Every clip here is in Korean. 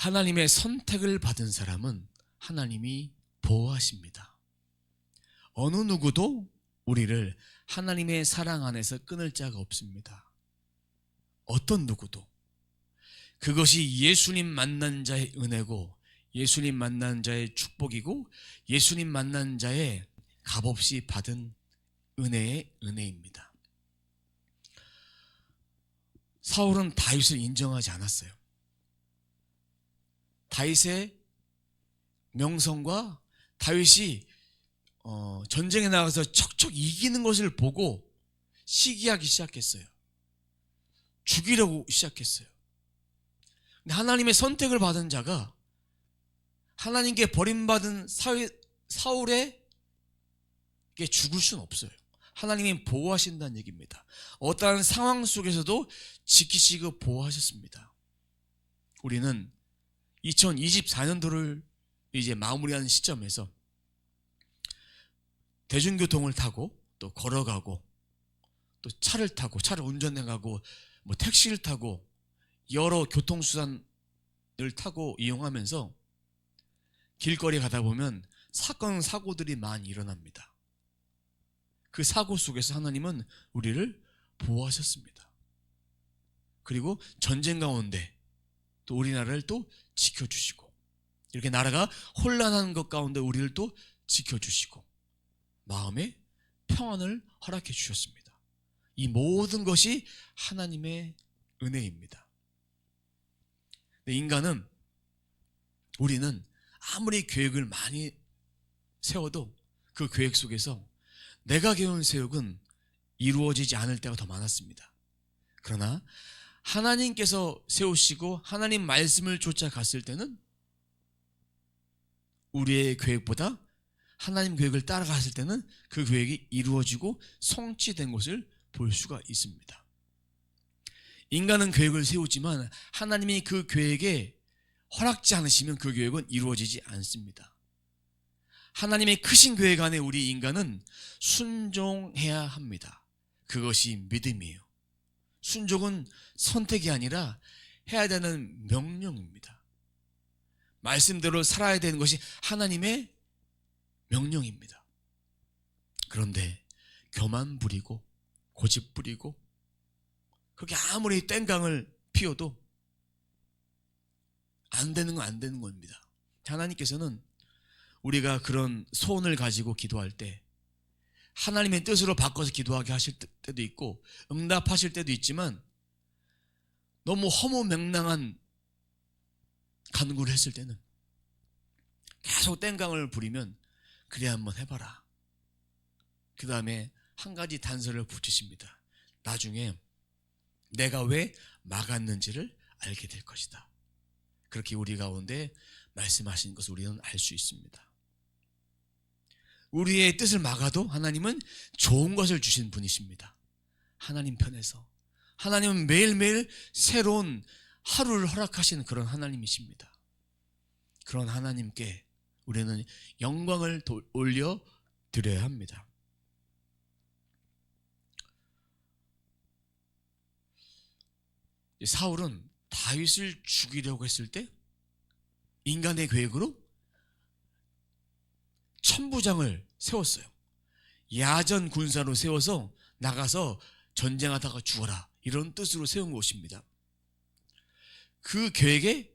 하나님의 선택을 받은 사람은 하나님이 보호하십니다. 어느 누구도 우리를 하나님의 사랑 안에서 끊을 자가 없습니다. 어떤 누구도. 그것이 예수님 만난 자의 은혜고, 예수님 만난 자의 축복이고, 예수님 만난 자의 값없이 받은 은혜의 은혜입니다. 사울은 다윗을 인정하지 않았어요. 다윗의 명성과 다윗이 전쟁에 나가서 척척 이기는 것을 보고 시기하기 시작했어요. 죽이려고 시작했어요. 근데 하나님의 선택을 받은 자가 하나님께 버림받은 사울에게 죽을 수는 없어요. 하나님이 보호하신다는 얘기입니다. 어떠한 상황 속에서도 지키시고 보호하셨습니다. 우리는 2024년도를 이제 마무리하는 시점에서 대중교통을 타고 또 걸어가고 또 차를 타고 차를 운전해가고 뭐 택시를 타고 여러 교통수단을 타고 이용하면서 길거리 가다 보면 사건 사고들이 많이 일어납니다. 그 사고 속에서 하나님은 우리를 보호하셨습니다. 그리고 전쟁 가운데 또 우리나라를 또 지켜주시고, 이렇게 나라가 혼란한 것 가운데 우리를 또 지켜주시고 마음에 평안을 허락해 주셨습니다. 이 모든 것이 하나님의 은혜입니다. 우리는 아무리 계획을 많이 세워도 그 계획 속에서 내가 세운 계획은 이루어지지 않을 때가 더 많았습니다. 그러나 하나님께서 세우시고 하나님 말씀을 쫓아갔을 때는 우리의 계획보다 하나님 계획을 따라갔을 때는 그 계획이 이루어지고 성취된 것을 볼 수가 있습니다. 인간은 계획을 세우지만 하나님이 그 계획에 허락지 않으시면 그 계획은 이루어지지 않습니다. 하나님의 크신 계획 안에 우리 인간은 순종해야 합니다. 그것이 믿음이에요. 순종은 선택이 아니라 해야 되는 명령입니다. 말씀대로 살아야 되는 것이 하나님의 명령입니다. 그런데 교만 부리고 고집 부리고 그렇게 아무리 땡깡을 피워도 안 되는 건 안 되는 겁니다. 하나님께서는 우리가 그런 소원을 가지고 기도할 때 하나님의 뜻으로 바꿔서 기도하게 하실 때도 있고 응답하실 때도 있지만, 너무 허무맹랑한 간구를 했을 때는 계속 땡깡을 부리면 그래 한번 해봐라. 그 다음에 한 가지 단서를 붙이십니다. 나중에 내가 왜 막았는지를 알게 될 것이다. 그렇게 우리 가운데 말씀하신 것을 우리는 알 수 있습니다. 우리의 뜻을 막아도 하나님은 좋은 것을 주신 분이십니다. 하나님 편에서 하나님은 매일매일 새로운 하루를 허락하시는 그런 하나님이십니다. 그런 하나님께 우리는 영광을 올려드려야 합니다. 사울은 다윗을 죽이려고 했을 때 인간의 계획으로 천부장을 세웠어요. 야전 군사로 세워서 나가서 전쟁하다가 죽어라, 이런 뜻으로 세운 것입니다. 그 계획에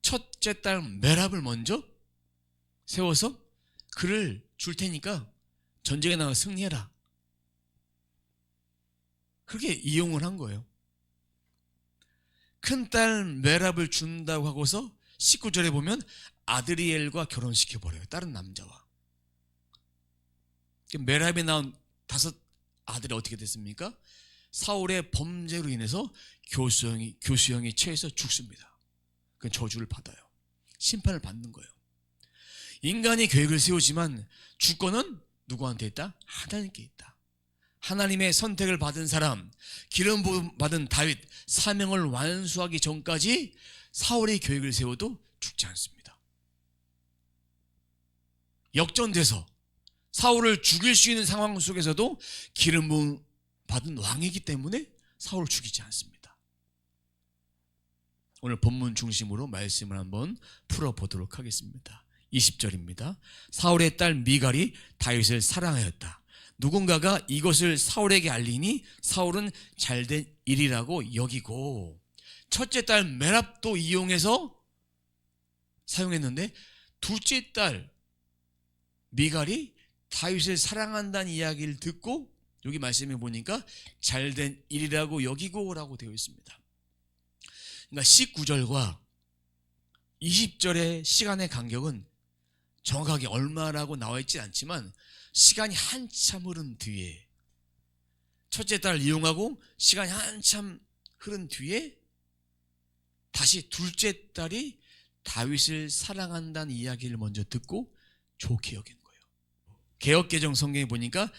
첫째 딸 메랍을 먼저 세워서 그를 줄 테니까 전쟁에 나가 승리해라, 그렇게 이용을 한 거예요. 큰딸 메랍을 준다고 하고서 19절에 보면 아드리엘과 결혼시켜버려요. 다른 남자와. 메랍에 나온 5 아들이 어떻게 됐습니까? 사울의 범죄로 인해서 교수형에 처해서 죽습니다. 그 저주를 받아요. 심판을 받는 거예요. 인간이 계획을 세우지만 주권은 누구한테 있다? 하나님께 있다. 하나님의 선택을 받은 사람, 기름 부음 받은 다윗, 사명을 완수하기 전까지 사울의 계획을 세워도 죽지 않습니다. 역전돼서 사울을 죽일 수 있는 상황 속에서도 기름 부음 받은 왕이기 때문에 사울을 죽이지 않습니다. 오늘 본문 중심으로 말씀을 한번 풀어보도록 하겠습니다. 20절입니다. 사울의 딸 미갈이 다윗을 사랑하였다. 누군가가 이것을 사울에게 알리니 사울은 잘된 일이라고 여기고, 첫째 딸 메랍도 이용해서 사용했는데 둘째 딸 미갈이 다윗을 사랑한다는 이야기를 듣고 여기 말씀해 보니까 잘된 일이라고 여기고 라고 되어 있습니다. 그러니까 19절과 20절의 시간의 간격은 정확하게 얼마라고 나와 있지 않지만 시간이 한참 흐른 뒤에, 첫째 딸을 이용하고 시간이 한참 흐른 뒤에 다시 둘째 딸이 다윗을 사랑한다는 이야기를 먼저 듣고 좋게 여긴 거예요. 개역개정 성경에 보니까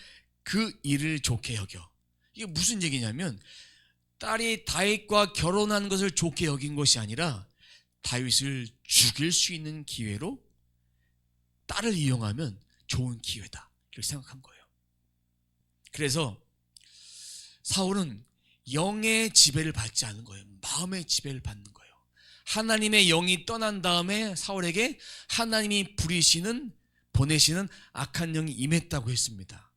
그 일을 좋게 여겨. 이게 무슨 얘기냐면 딸이 다윗과 결혼한 것을 좋게 여긴 것이 아니라 다윗을 죽일 수 있는 기회로 딸을 이용하면 좋은 기회다 이렇게 생각한 거예요. 그래서 사울은 영의 지배를 받지 않은 거예요. 마음의 지배를 받는 거예요. 하나님의 영이 떠난 다음에 사울에게 하나님이 보내시는 악한 영이 임했다고 했습니다.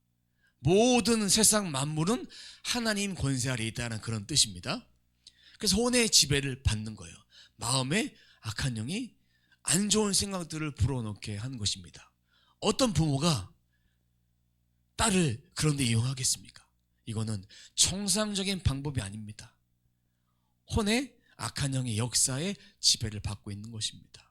모든 세상 만물은 하나님 권세 아래 있다는 그런 뜻입니다. 그래서 혼의 지배를 받는 거예요. 마음에 악한 영이 안 좋은 생각들을 불어넣게 하는 것입니다. 어떤 부모가 딸을 그런 데 이용하겠습니까? 이거는 정상적인 방법이 아닙니다. 혼의 악한 영의 역사에 지배를 받고 있는 것입니다.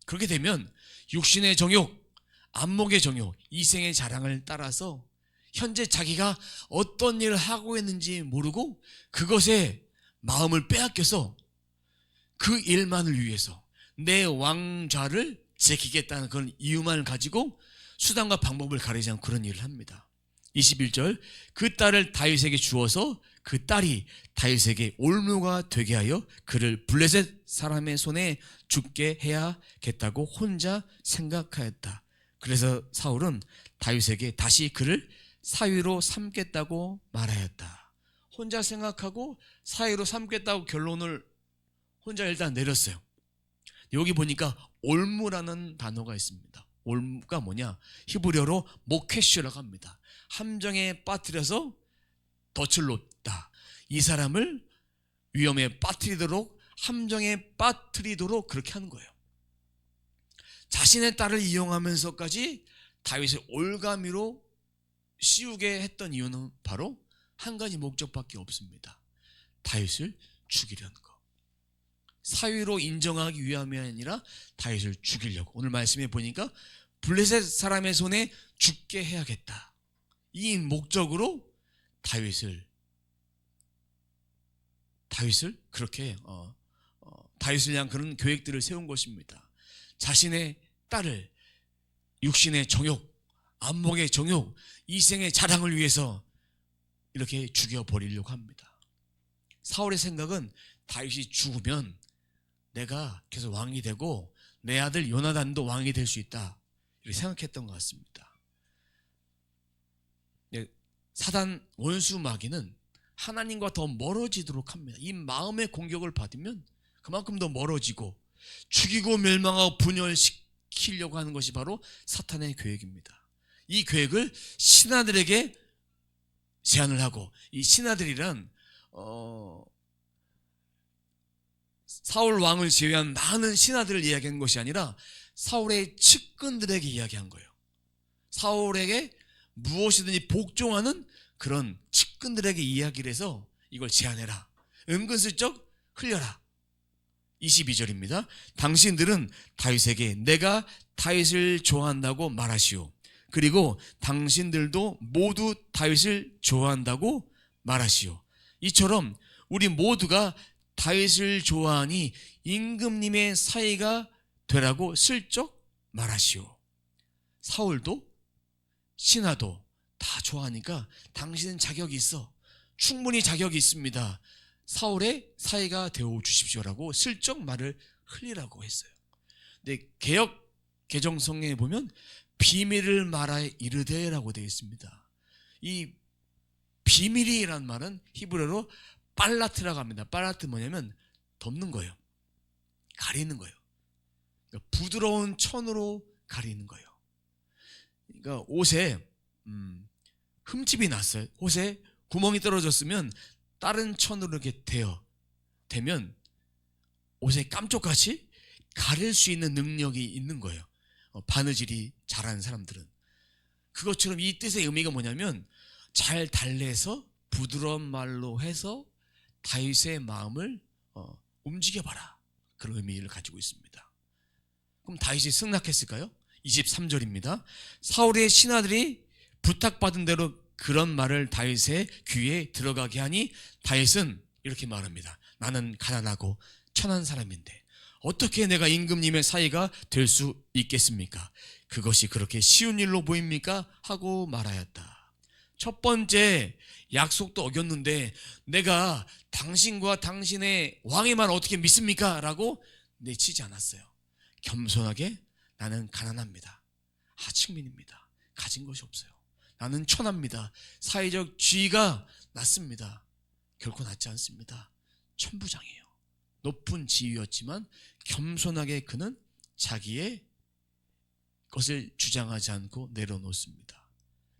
그렇게 되면 육신의 정욕, 안목의 정욕, 이생의 자랑을 따라서 현재 자기가 어떤 일을 하고 있는지 모르고 그것에 마음을 빼앗겨서 그 일만을 위해서 내 왕좌를 지키겠다는 그런 이유만을 가지고 수단과 방법을 가리지 않고 그런 일을 합니다. 21절, 그 딸을 다윗에게 주어서 그 딸이 다윗에게 올무가 되게 하여 그를 블레셋 사람의 손에 죽게 해야겠다고 혼자 생각하였다. 그래서 사울은 다윗에게 다시 그를 사위로 삼겠다고 말하였다. 혼자 생각하고 사위로 삼겠다고 결론을 혼자 일단 내렸어요. 여기 보니까 올무라는 단어가 있습니다. 올무가 뭐냐? 히브리어로 모케슈라고 합니다. 함정에 빠뜨려서 덫을 놓다. 이 사람을 위험에 빠뜨리도록, 함정에 빠뜨리도록 그렇게 하는 거예요. 자신의 딸을 이용하면서까지 다윗을 올가미로 씌우게 했던 이유는 바로 한 가지 목적밖에 없습니다. 다윗을 죽이려는 것. 사위로 인정하기 위함이 아니라 다윗을 죽이려고. 오늘 말씀해 보니까 블레셋 사람의 손에 죽게 해야겠다. 이 목적으로 다윗을 그렇게 다윗을 향한 그런 계획들을 세운 것입니다. 자신의 딸을 육신의 정욕, 안목의 정욕, 이생의 자랑을 위해서 이렇게 죽여버리려고 합니다. 사울의 생각은 다윗이 죽으면 내가 계속 왕이 되고 내 아들 요나단도 왕이 될 수 있다 이렇게 생각했던 것 같습니다. 사단 원수 마귀는 하나님과 더 멀어지도록 합니다. 이 마음의 공격을 받으면 그만큼 더 멀어지고 죽이고 멸망하고 분열시키려고 하는 것이 바로 사탄의 계획입니다. 이 계획을 신하들에게 제안을 하고, 이 신하들이란 사울 왕을 제외한 많은 신하들을 이야기한 것이 아니라 사울의 측근들에게 이야기한 거예요. 사울에게 무엇이든지 복종하는 그런 측근들에게 이야기를 해서 이걸 제안해라. 은근슬쩍 흘려라. 22절입니다. 당신들은 다윗에게 내가 다윗을 좋아한다고 말하시오. 그리고 당신들도 모두 다윗을 좋아한다고 말하시오. 이처럼 우리 모두가 다윗을 좋아하니 임금님의 사이가 되라고 슬쩍 말하시오. 사울도 신하도 다 좋아하니까 당신은 자격이 있어. 충분히 자격이 있습니다. 사울의 사이가 되어 주십시오라고 슬쩍 말을 흘리라고 했어요. 근데 개역 개정 성경에 보면 비밀을 말하여 이르되라고 되어 있습니다. 이 비밀이란 말은 히브리어로 빨라트라고 합니다. 빨라트 뭐냐면 덮는 거예요. 가리는 거예요. 그러니까 부드러운 천으로 가리는 거예요. 그러니까 옷에 흠집이 났어요. 옷에 구멍이 떨어졌으면 다른 천으로 이렇게 대면 옷에 깜쪽같이 가릴 수 있는 능력이 있는 거예요. 바느질이 잘하는 사람들은. 그것처럼 이 뜻의 의미가 뭐냐면 잘 달래서 부드러운 말로 해서 다윗의 마음을 움직여봐라. 그런 의미를 가지고 있습니다. 그럼 다윗이 승낙했을까요? 23절입니다. 사울의 신하들이 부탁받은 대로 그런 말을 다윗의 귀에 들어가게 하니 다윗은 이렇게 말합니다. 나는 가난하고 천한 사람인데 어떻게 내가 임금님의 사이가 될 수 있겠습니까? 그것이 그렇게 쉬운 일로 보입니까? 하고 말하였다. 첫 번째, 약속도 어겼는데 내가 당신과 당신의 왕의 말 어떻게 믿습니까? 라고 내치지 않았어요. 겸손하게 나는 가난합니다. 하층민입니다. 가진 것이 없어요. 나는 천합니다. 사회적 지위가 낮습니다. 결코 낮지 않습니다. 천부장이에요. 높은 지위였지만 겸손하게 그는 자기의 것을 주장하지 않고 내려놓습니다.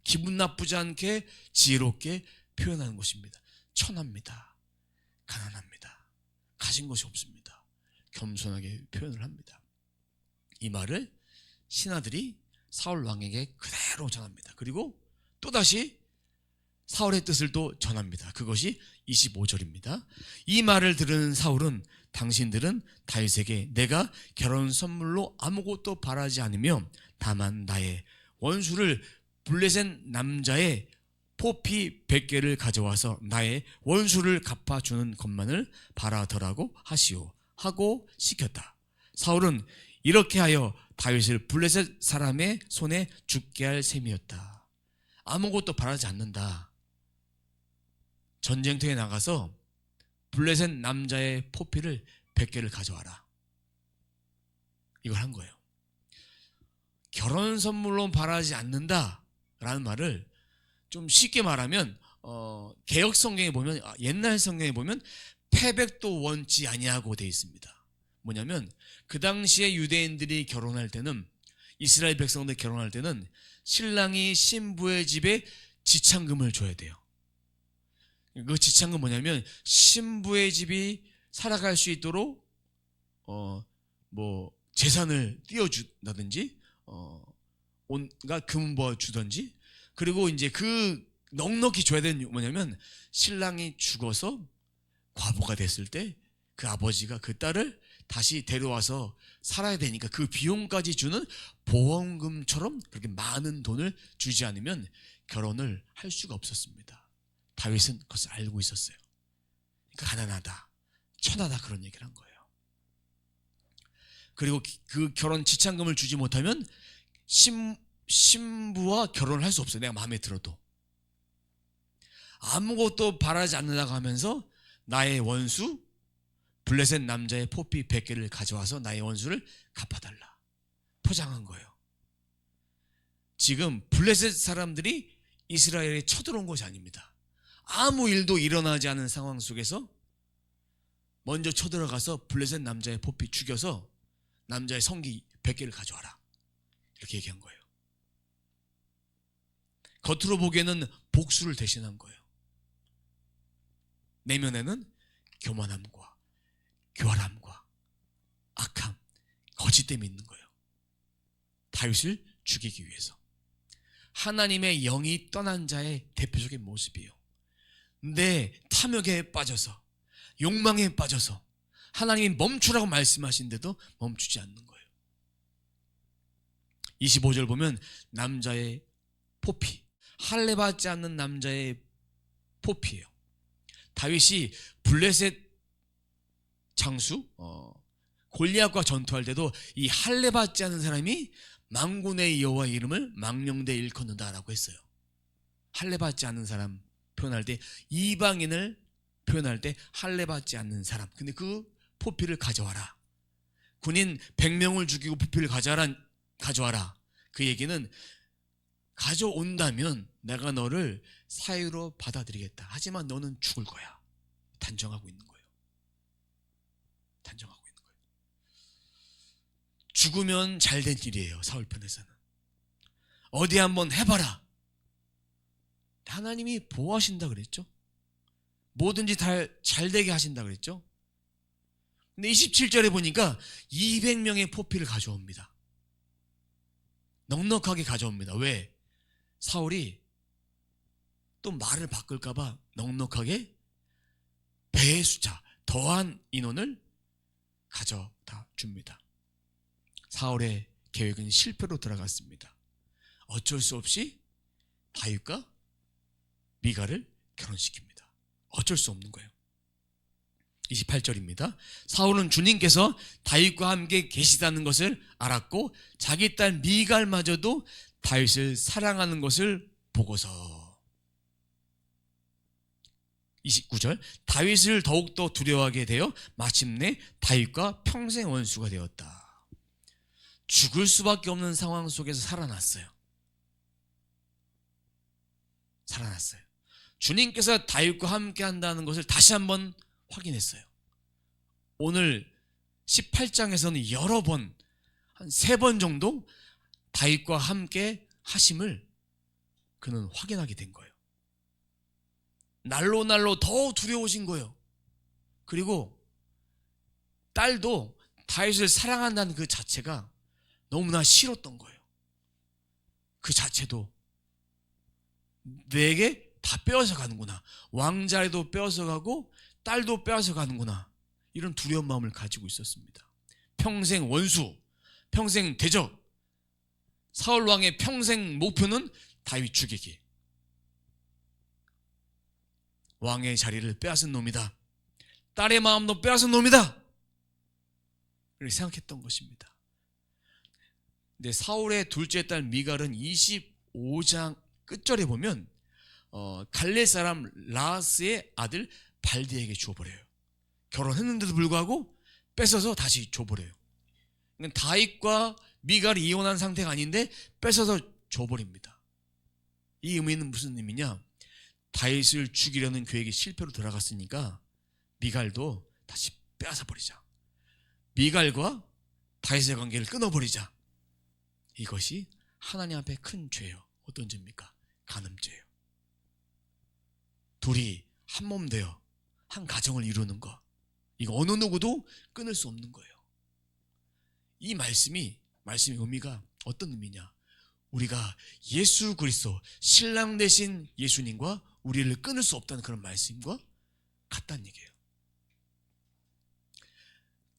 기분 나쁘지 않게 지혜롭게 표현하는 것입니다. 천합니다. 가난합니다. 가진 것이 없습니다. 겸손하게 표현을 합니다. 이 말을 신하들이 사울 왕에게 그대로 전합니다. 그리고 또다시 사울의 뜻을 또 전합니다. 그것이 25절입니다. 이 말을 들은 사울은 당신들은 다윗에게 내가 결혼 선물로 아무것도 바라지 않으며 다만 나의 원수를 블레셋 남자의 포피 100개를 가져와서 나의 원수를 갚아주는 것만을 바라더라고 하시오 하고 시켰다. 사울은 이렇게 하여 다윗을 블레셋 사람의 손에 죽게 할 셈이었다. 아무것도 바라지 않는다. 전쟁터에 나가서 블레셋 남자의 포피를 100개를 가져와라. 이걸 한 거예요. 결혼 선물로 바라지 않는다 라는 말을 좀 쉽게 말하면 개역 성경에 보면, 옛날 성경에 보면 패백도 원치 아니하고 되어 있습니다. 뭐냐면 그 당시에 유대인들이 결혼할 때는, 이스라엘 백성들 결혼할 때는 신랑이 신부의 집에 지참금을 줘야 돼요. 그 지참금 뭐냐면 신부의 집이 살아갈 수 있도록 재산을 띄워준다든지 온갖 금버 주든지, 그리고 이제 그 넉넉히 줘야 되는 뭐냐면 신랑이 죽어서 과부가 됐을 때 그 아버지가 그 딸을 다시 데려와서 살아야 되니까 그 비용까지 주는 보험금처럼 그렇게 많은 돈을 주지 않으면 결혼을 할 수가 없었습니다. 다윗은 그것을 알고 있었어요. 가난하다, 천하다 그런 얘기를 한 거예요. 그리고 그 결혼 지참금을 주지 못하면 신부와 결혼을 할 수 없어요. 내가 마음에 들어도. 아무것도 바라지 않는다고 하면서 나의 원수 블레셋 남자의 포피 100개를 가져와서 나의 원수를 갚아달라 포장한 거예요. 지금 블레셋 사람들이 이스라엘에 쳐들어온 것이 아닙니다. 아무 일도 일어나지 않은 상황 속에서 먼저 쳐들어가서 블레셋 남자의 포피 죽여서 남자의 성기 100개를 가져와라 이렇게 얘기한 거예요. 겉으로 보기에는 복수를 대신한 거예요. 내면에는 교만함과 교활함과 악함, 거짓됨이 있는 거예요. 다윗을 죽이기 위해서. 하나님의 영이 떠난 자의 대표적인 모습이에요. 내 탐욕에 빠져서, 욕망에 빠져서 하나님이 멈추라고 말씀하신데도 멈추지 않는 거예요. 25절 보면 남자의 포피, 할례받지 않는 남자의 포피예요. 다윗이 블레셋 장수 골리앗과 전투할 때도 이 할례받지 않은 사람이 만군의 여호와의 이름을 망령되이 일컫는다라고 했어요. 할례받지 않는 사람 표현할 때, 이방인을 표현할 때 할례받지 않는 사람. 근데 그 포피를 가져와라. 군인 100명을 죽이고 포피를 가져와라. 그 얘기는 가져온다면 내가 너를 사유로 받아들이겠다. 하지만 너는 죽을 거야. 단정하고 있는 거예요. 단정하고 있는 거예요. 죽으면 잘된 일이에요. 사울 편에서는. 어디 한번 해봐라. 하나님이 보호하신다 그랬죠. 뭐든지 잘 되게 하신다 그랬죠. 근데 27절에 보니까 200명의 포피를 가져옵니다. 넉넉하게 가져옵니다. 왜? 사울이 또 말을 바꿀까봐 넉넉하게 배의 숫자, 더한 인원을 가져다 줍니다. 사울의 계획은 실패로 들어갔습니다. 어쩔 수 없이 다윗과 미갈을 결혼시킵니다. 어쩔 수 없는 거예요. 28절입니다. 사울은 주님께서 다윗과 함께 계시다는 것을 알았고 자기 딸 미갈마저도 다윗을 사랑하는 것을 보고서 29절 다윗을 더욱더 두려워하게 되어 마침내 다윗과 평생 원수가 되었다. 죽을 수밖에 없는 상황 속에서 살아났어요. 주님께서 다윗과 함께 한다는 것을 다시 한번 확인했어요. 오늘 18장에서는 여러 번, 한 3번 정도 다윗과 함께 하심을 그는 확인하게 된 거예요. 날로 더 두려워진 거예요. 그리고 딸도 다윗을 사랑한다는 그 자체가 너무나 싫었던 거예요. 그 자체도 내게 다 빼앗아 가는구나. 왕자리도 빼앗아 가고 딸도 빼앗아 가는구나. 이런 두려운 마음을 가지고 있었습니다. 평생 원수, 평생 대적. 사울 왕의 평생 목표는 다윗 죽이기. 왕의 자리를 빼앗은 놈이다. 딸의 마음도 빼앗은 놈이다. 그렇게 생각했던 것입니다. 근데 사울의 둘째 딸 미갈은 25장 끝절에 보면 갈레 사람 라스의 아들 발디에게 줘버려요. 결혼했는데도 불구하고 뺏어서 다시 줘버려요. 그러니까 다윗과 미갈이 이혼한 상태가 아닌데 뺏어서 줘버립니다. 이 의미는 무슨 의미냐? 다윗을 죽이려는 계획이 실패로 들어갔으니까 미갈도 다시 빼앗아버리자. 미갈과 다윗의 관계를 끊어버리자. 이것이 하나님 앞에 큰 죄예요. 어떤 죄입니까? 간음죄예요. 둘이 한 몸 되어 한 가정을 이루는 것, 이거 어느 누구도 끊을 수 없는 거예요. 이 말씀의 의미가 어떤 의미냐? 우리가 예수 그리스도 신랑 되신 예수님과 우리를 끊을 수 없다는 그런 말씀과 같다는 얘기예요.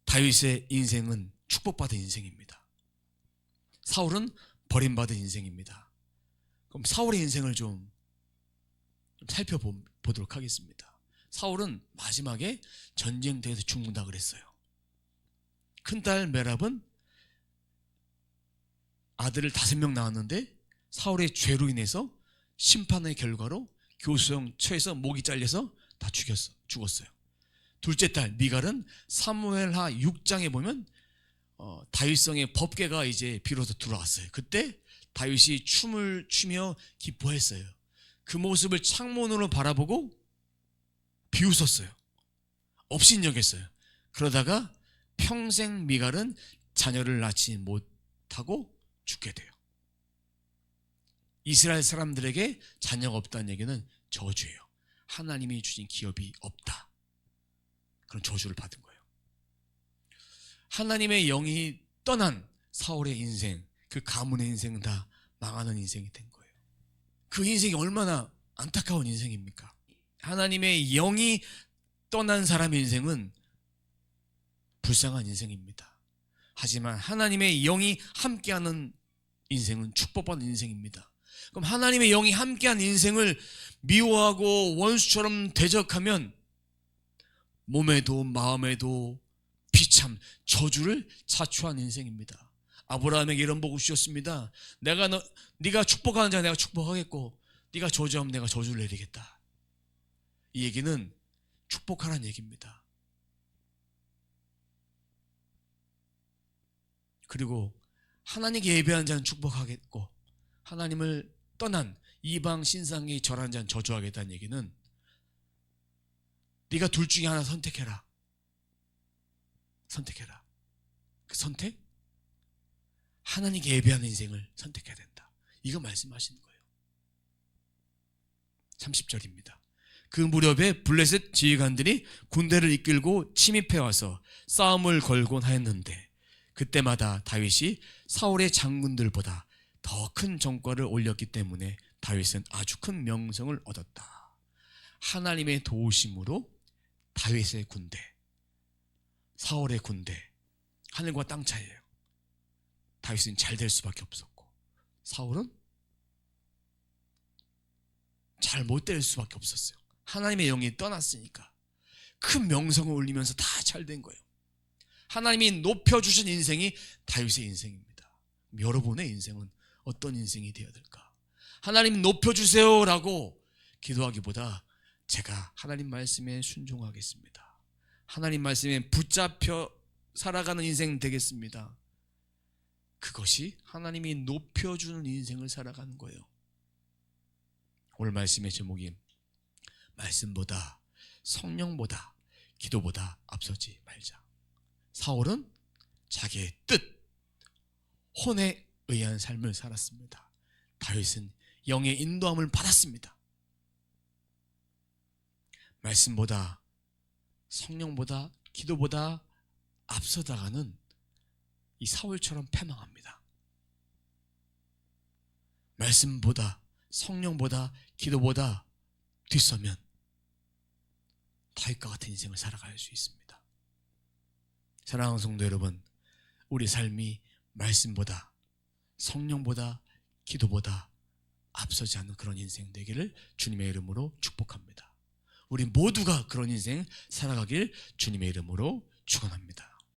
다윗의 인생은 축복받은 인생입니다. 사울은 버림받은 인생입니다. 그럼 사울의 인생을 좀 살펴보도록 하겠습니다. 사울은 마지막에 전쟁터에서 죽는다 그랬어요. 큰딸 메랍은 아들을 5명 낳았는데 사울의 죄로 인해서 심판의 결과로 교수형 처해서 목이 잘려서 다 죽었어요. 둘째 딸 미갈은 사무엘하 6장에 보면 다윗성의 법궤가 이제 비로소 들어왔어요. 그때 다윗이 춤을 추며 기뻐했어요. 그 모습을 창문으로 바라보고 비웃었어요. 업신여겼어요. 그러다가 평생 미갈은 자녀를 낳지 못하고 죽게 돼요. 이스라엘 사람들에게 자녀가 없다는 얘기는 저주예요. 하나님이 주신 기업이 없다. 그런 저주를 받은 거예요. 하나님의 영이 떠난 사울의 인생, 그 가문의 인생은 다 망하는 인생이 된 거예요. 그 인생이 얼마나 안타까운 인생입니까? 하나님의 영이 떠난 사람의 인생은 불쌍한 인생입니다. 하지만 하나님의 영이 함께하는 인생은 축복받는 인생입니다. 그럼 하나님의 영이 함께한 인생을 미워하고 원수처럼 대적하면 몸에도 마음에도 비참 저주를 자초한 인생입니다. 아브라함에게 이런 복을 주셨습니다. 네가 축복하는 자 내가 축복하겠고 네가 저주하면 내가 저주를 내리겠다. 이 얘기는 축복하라는 얘기입니다. 그리고 하나님께 예배한 자는 축복하겠고 하나님을 떠난 이방 신상에 절한 자는 저주하겠다는 얘기는 네가 둘 중에 하나 선택해라. 선택해라. 그 선택? 하나님께 예배하는 인생을 선택해야 된다. 이거 말씀하시는 거예요. 30절입니다. 그 무렵에 블레셋 지휘관들이 군대를 이끌고 침입해 와서 싸움을 걸곤 하였는데 그때마다 다윗이 사울의 장군들보다 더 큰 정권을 올렸기 때문에 다윗은 아주 큰 명성을 얻었다. 하나님의 도우심으로 다윗의 군대, 사울의 군대, 하늘과 땅 차이예요. 다윗은 잘 될 수밖에 없었고 사울은 잘 못 될 수밖에 없었어요. 하나님의 영이 떠났으니까 큰 명성을 올리면서 다 잘 된 거예요. 하나님이 높여주신 인생이 다윗의 인생입니다. 여러분의 인생은 어떤 인생이 되어야 될까? 하나님 높여주세요 라고 기도하기보다 제가 하나님 말씀에 순종하겠습니다. 하나님 말씀에 붙잡혀 살아가는 인생 되겠습니다. 그것이 하나님이 높여주는 인생을 살아가는 거예요. 오늘 말씀의 제목이 말씀보다 성령보다 기도보다 앞서지 말자. 사울은 자기의 뜻, 혼에 의한 삶을 살았습니다. 다윗은 영의 인도함을 받았습니다. 말씀보다 성령보다 기도보다 앞서다가는 이 사울처럼 패망합니다. 말씀보다 성령보다 기도보다 뒤서면 다윗과 같은 인생을 살아갈 수 있습니다. 사랑하는 성도 여러분, 우리 삶이 말씀보다 성령보다 기도보다 앞서지 않는 그런 인생 되기를 주님의 이름으로 축복합니다. 우리 모두가 그런 인생 살아가길 주님의 이름으로 축원합니다.